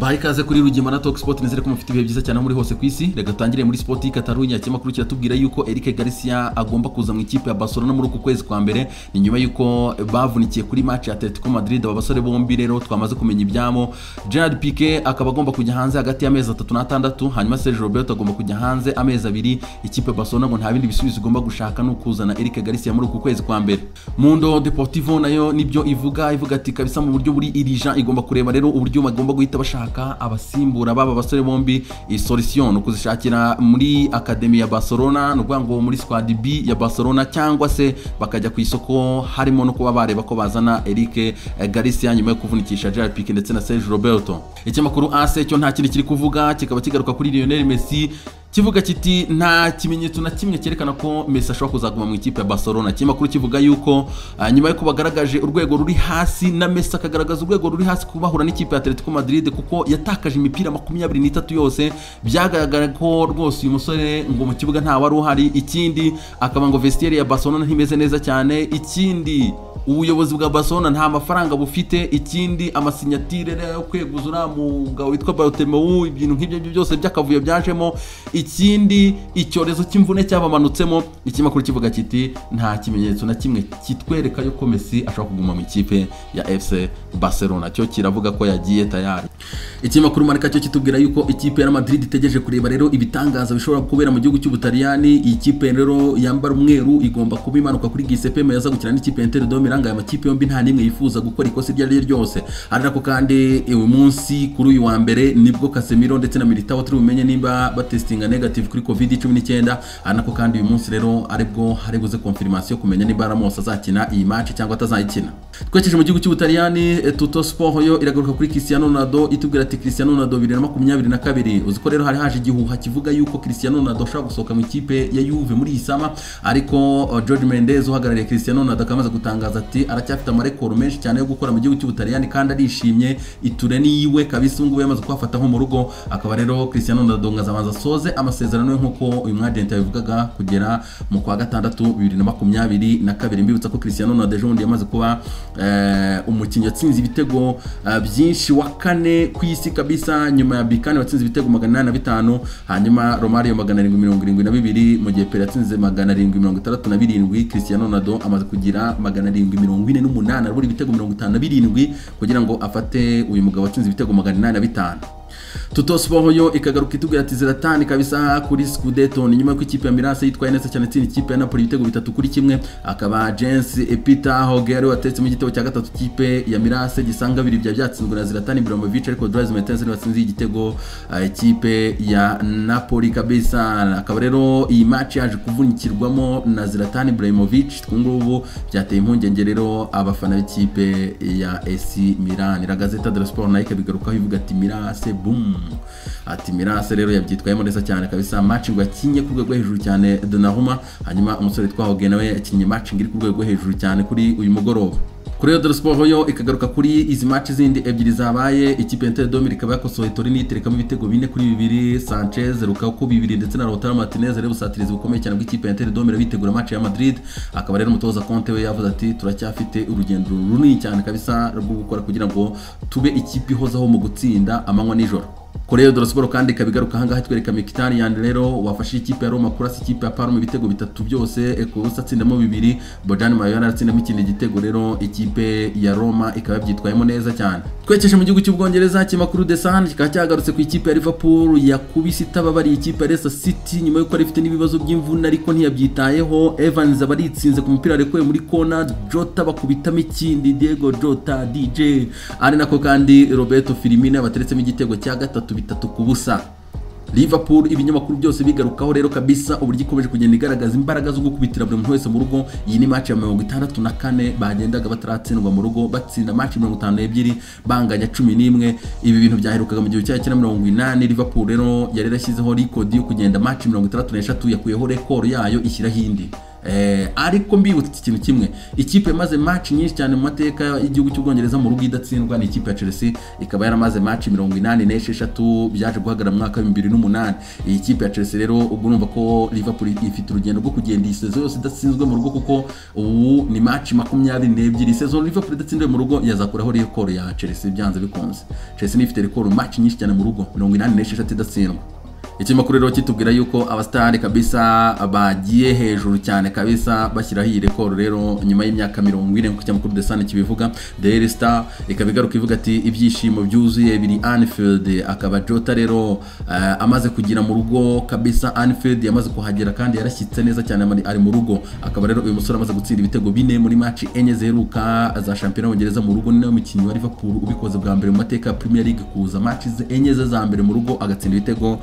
Bahaye ikaze kuri Rugema na Talk Sport, nizere ko mufite ibihe byiza cyane muri hose ku isi. Reka tangire muri Sport y'Katarunya, cyamakuru kiratubwira yuko Eric Garcia agomba kuza mu ikipe ya Barcelona muri uku kwezi kwa mbere, ni nyuma yuko bavunikiye kuri match ya Atletico Madrid. Aba basore bombi rero twamaze kumenya ibyamo. Gerard Piqué akaba agomba kujya hanze hagati y'amezi 3 na 6, hanyuma Sergio Roberto agomba kujya hanze amezi 2. Ikipe ya Barcelona ngo nta bindi bisubizo igomba gushaka no kuzana Eric Garcia muri uku kwezi kwa mbere. Mundo Deportivo nayo nibyo ivuga ati kabisa mu buryo buri irijan igomba kureba rero uburyo bagomba guhita bashaka abasimbura baba basore bombi. Solution no kuzishakira muri Academy ya Barcelona, no kuvuga ngo muri squad B ya Barcelona, cyangwa se bakajya ku isoko harimo no kuba bareba ko bazana Eric Garcia nyuma yo kuvunikisha Gerard Piqué ndetse na Sergio Roberto. Ikinyamakuru AS cyo nta kindi kiri kuvuga, kikaba kigaruka kuri Lionel Messi kivuga kiti nta kimenyetso na kimwe cyerekana ko Messi ashobora kuzaguma mu ikipe ya Barcelona. Ikinyamakuru kivuga yuko nyuma yo kubagaragaje urwego ruri hasi na Messi akagaragaza urwego ruri hasi kubahura n'ikipe ya Atletico Madrid, kuko yatakaje imipira 23 yose, byagaragara ko rwose uyu musore ngo mu kibuga nta wari uhari. Ikindi akaba ngo vestiaire ya Barcelona ntimeze neza cyane. Ikindi ubuyobozi bwa Barcelona nta mafaranga bufite. Ikindi amasinyatire yo kweguzura mu gabo witwa Bartomeu, ibintu nk'ibyo byose byakavuyo byajemo. Ikindi icyorezo cy'imvune cyabamanutsemo. Ikinyamakuru kivuga kiti nta kimenyetso na kimwe kitwereka yuko Messi ashobora kuguma mu ikipe ya FC Barcelona, cyo kiravuga ko yagiye tayari. Ikinyamakuru Marca cyo kitubwira yuko ikipe ya Madrid itegereje kureba rero ibitangaza bishobora kubera mu gihugu cy'Ubutaliyani. Ikipe rero yambara umweru igomba kuba imanuka kuri Giuseppe Meazza gukina n'ikipe Inter de Milan. Aya makipe yombi nta nimwe yifuza gukora ikosa iryo ari ryose. Ariko kandi uyu munsi kuri uyu wa mbere nibwo Casemiro ndetse na Militao turi bumenye nimba batestinga negative kuri COVID-19. Ariko kandi uyu munsi rero aribwo haribuze confirmation kumenya nimba Ramos azakina iyi match cyangwa atazayikina. Twekeje mu gihugu cy'Ubutaliyani, Tutto Sport yo iragaruka kuri Cristiano Ronaldo itubwira ati Cristiano Ronaldo 2022 uziko rero hari haje igihuha kivuga yuko Cristiano Ronaldo ashobora gusohoka mu ikipe ya Juve muri iyi sama. Ariko Jorge Mendes uhagarariye Cristiano Ronaldo akamaze gutangaza ati aracyafite amarekoro menshi cyane yo gukora mu gihugu cy'Ubutaliyani kandi arishimye. Iture niwe kabisa ngo yamaze kwafata nko mu rugo. Akaba rero Cristiano Ronaldo ngazabanza soze amasezerano ye nkuko uyu mwagent yabivugaga kugera mu kwa gatandatu 2022. Mbibutsa ko Cristiano Ronaldo ejo yamaze kuba umukinnyi yatsinze ibitego byinshi wa kane ku isi kabisa, nyuma ya Bikane watsinze ibitego 805, hanyuma Romario 772, mu gihe Pele yatsinze 767. Cristiano Ronaldo amaze kugira 748 buri ibitego 57 kugira ngo afate uyu mugabo watsinze ibitego 805. Tutto Sport yo ikagaruka itubwira ati Zlatan kabisa kuri Scudetto, nyuma yo ikipe ya Milan yitwaye neza cyane itsinda ikipe ya Napoli ibitego 3-1. Akaba Jens Peter Hauger watetse mu gitego cya gatatu ikipe ya Milan gisanga biri bya byatsinzwe na Zlatan Ibrahimovic, ariko Dries Mertens watsinze igitego ikipe ya Napoli kabisa. Akaba rero iyi match yaje kuvunikirwamo na Zlatan Ibrahimovic, twungubu byateye impungenge rero abafana b'ikipe ya AC Milan. La Gazzetta dello Sport nayo ikabigarukaho ivuga ati Milan boom, ati Milan rero yabyitwayemo neza cyane kabisa. Match ngo yakinye ku rwego hejuru cyane Donnarumma, hanyuma umusore twahoge nawe yakinye match ngiri ku rwego hejuru cyane kuri uyu mugoroba. Kuri Dello Sport yo ikagaruka kuri izi match zindi ebyiri zabaye. Ikipe ya Inter de Milan ikaba yakosoye Torino iterekamo ibitego 4-2, Sanchez, Lukaku 2 ndetse na Lautaro Martinez rero busatiriza bukomeye cyane bw'ikipe ya Inter de Milan bitegura match ya Madrid. Akaba rero umutoza Conte we yavuze ati turacyafite urugendo runini cyane kabisa rwo gukora kugira ngo tube ikipe ihozaho mu gutsinda amanywa n'ijoro. Kuri Dello Sport kandi kabigaruka hangaha twereka Mkhitaryan rero wafashe ikipe ya Roma kurasa ikipe ya Parma ibitego 3 byose, Ekusa atsindamo 2, Bojan Mayona atsindamo ikindi gitego. Rero ikipe ya Roma ikaba byitwayemo neza cyane. Twekeje mu gihugu cy'Ubwongereza, kimakuru The Sun kikaba cyagarutse ku ikipe ya Liverpool yakubise itababari ikipe ya Leicester City nyuma yuko rifite n'ibibazo by'imvune ariko ntiyabyitayeho. Evans abaritsinze ku mupira arekuye muri corner, Jota bakubitamo ikindi, Diego Jota DJ, ari nako kandi Roberto Firmino bateretsemo igitego cya gatatu 3-0. Liverpool ibinyamakuru byose bigarukaho rero kabisa uburyo ikomeje kugenda igaragaza imbaraga zo gukubitira buri muntu wese mu rugo. Iyi ni match ya 64 bagendaga bataratsindwa mu rugo, batsinda match 52 banganya 11. Ibi bintu byaherukaga mu gihe cya 1980. Liverpool rero yari yarashyizeho record yo kugenda match 63 yakuyeho record yayo ishyira hindi. ariko mbibutse iki kintu kimwe, ikipe yamaze match nyinshi cyane mu mateka y'igihugu cy'Ubwongereza mu rugo idatsindwa ni ikipe ya Chelsea, ikaba yaramaze match 86 byaje guhagara mu mwaka wa 2008. iyi kipe ya Chelsea rero ubwo numva ko Liverpool ifite urugendo rwo kugenda isezo yose idatsinzwe mu rugo, kuko ubu ni match 22 sezo Liverpool idatsinzwe mu rugo yazakuraho record ya Chelsea byanze bikunze. Chelsea ifite record match nyinshi cyane mu rugo 86 idatsindwa. Ikimakuru rero kitubwira yuko abastari kabisa bagiye hejuru cyane kabisa bashyiraho iyi record rero nyuma y'imyaka 40 ku cyamakuru The Sun kibivuga. Daily Star ikabigaruka ivuga ati ibyishimo byuzuye biri Anfield, akaba Jota rero amaze kugira mu rugo kabisa. Anfield yamaze kuhagera kandi yarashyitse neza cyane ari mu rugo, akaba rero uyu musore amaze gutsinda ibitego 4 muri match enye zeruka za Champions y'Ubwongereza mu rugo. Ni nawe mukinnyi wa Liverpool ubikoze bwa mbere mu mateka ya Premier League kuza match enye za mbere mu rugo agatsinda ibitego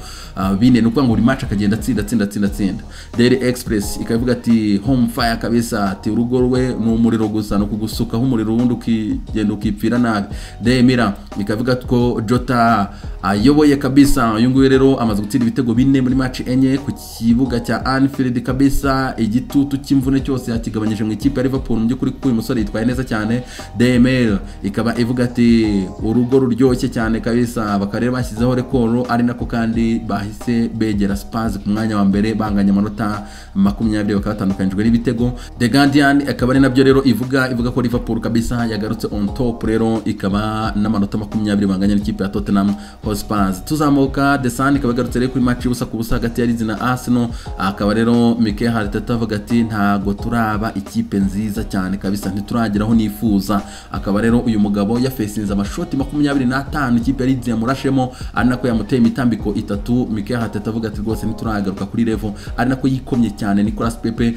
bine, nuko ngo uri match akagenda atsinda. Daily Express ikavuga ati home fire kabisa, ati urugo rwe no umuriro gusa no kugusukaho umuriro wundi ukigenda ukipfira nabi. Daily Mirror ikavuga ko Jota ayoboye kabisa, uyu nguyu rero amaze gutsinda ibitego 4 muri match enye ku kibuga cya Anfield kabisa. Igitutu cy'imvune cyose yakigabanyije mu ikipe ya Liverpool, mu by'ukuri uyu musore yitwaye neza cyane. Daily Mail ikaba ivuga ati urugo ruryoshye cyane kabisa, bakarere bashyizeho record ari nako kandi bahise begera Spurs ku mwanya wa mbere banganya amanota 20 bakabatandukanyijwe n'ibitego. The Guardian akaba ari nabyo rero ivuga ko Liverpool kabisa yagarutse on top rero, ikaba n'amanota 20 banganya n'ikipe ya Tottenham Hotspur. Tuzamuka The Sun ikaba yagarutse rero kuri match y'ubusa ku busa hagati ya Leeds na Arsenal, akaba rero Mikel Arteta avuga ati ntago turaba ikipe nziza cyane kabisa, ntiturageraho nifuza. Akaba rero uyu mugabo yafesinze amashoti 25 ikipe ya Leeds yamurashemo, ari nako yamuteye imitambiko 3. Mikel Arteta avuga ati rwose ntituragaruka kuri level, ari nako yikomye cyane Nicolas Pepe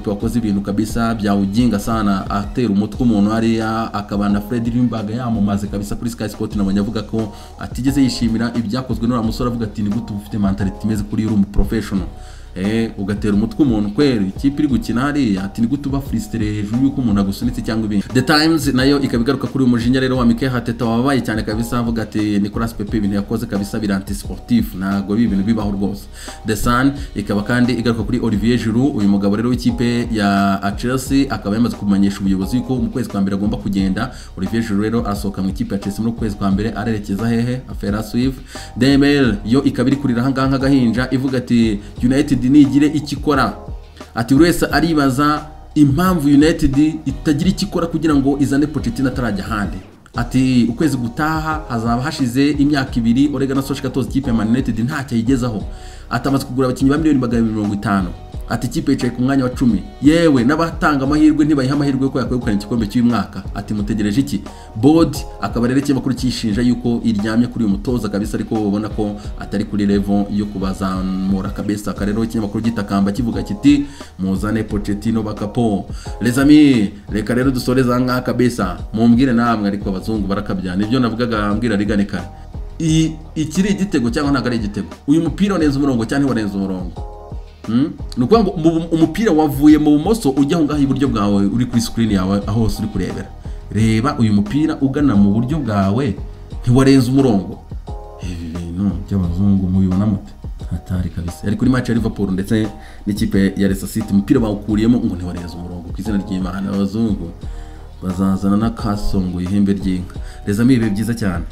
wakoze ibintu kabisa byawuginga sana, atera umutwe umuntu hariya, akaba na Fred Limbaga yamumaze kabisa kuri Sky Sport nabonye avuga ko atigeze yishimira ibyakozwe n'ura musore, avuga ati ni gute ufite mentality imeze kuri uri professional ugatera umutwe umuntu kweri ikipe iri gukina hariya, ati ni gute uba frustré hejuru yuko umuntu agusunitse cyangwa ibindi. The Times nayo ikabigaruka kuri umujinya rero wa Mikel Arteta wabaye cyane kabisa, avuga ati Nicolas Pepe ibintu yakoze kabisa biranti sportif, ntago ibintu bibaho rwose. The Sun ikaba kandi igaruka kuri Olivier Giroud, uyu mugabo rero w'ikipe ya Chelsea akaba yamaze kumenyesha ubuyobozi ko mu kwezi kwa mbere agomba kugenda. Olivier Giroud rero asohoka mu ikipe ya Chelsea mu kwezi kwa mbere arerekeza hehe afera Swift. The Mail yo ikabiri kurira hanga gahinja ivuga ati United nigire ikikora, ati wese aribaza impamvu United itagira ikikora kugira ngo izane Pochettino atarajya handi. Ati ukwezi gutaha hazaba hashize imyaka 2 Ole Gunnar Solskjaer atoza ikipe ya Man United ntacyo yigezaho, atamaze kugura abakinnyi ba $150. Ati ikipe yicaye ku mwanya wa 10, yewe n'abatanga amahirwe ntibayiha amahirwe yo kwegukana igikombe cy'uyu mwaka. Ati mutegereje iki? Board akaba rero ikimakuru kishinja yuko iryamye kuri uyu mutoza kabisa, ariko ubona ko atari kuri level yo kubazamura kabisa. Akarero ikimakuru gitakamba kivuga kiti muzane Pochettino bakapo. Les amis, reka rero dusoreza nka kabisa, mumbwire namwe ariko abazungu barakabyana ibyo navugaga mbwira rigane kare. Ikiri igitego cyangwa ntago ari igitego, uyu mupira wanenze umurongo cyane warenze umurongo. Nuko ngo umupira wavuye mu bumoso ujya ngaho iburyo bwawe uri kuri screen yawe aho hose uri kurebera. Reba uyu mupira ugana mu buryo bwawe ntiwarenze umurongo. Ibi bintu by'abazungu mubibona mute? Hatari kabisa. Yari kuri match ya Liverpool ndetse n'ikipe ya Leicester City, umupira bawukuriyemo ngo ntiwarenze umurongo. Ku izina ry'Imana abazungu bazazana na kasongo ihembe ry'inka. Reza mibe byiza cyane.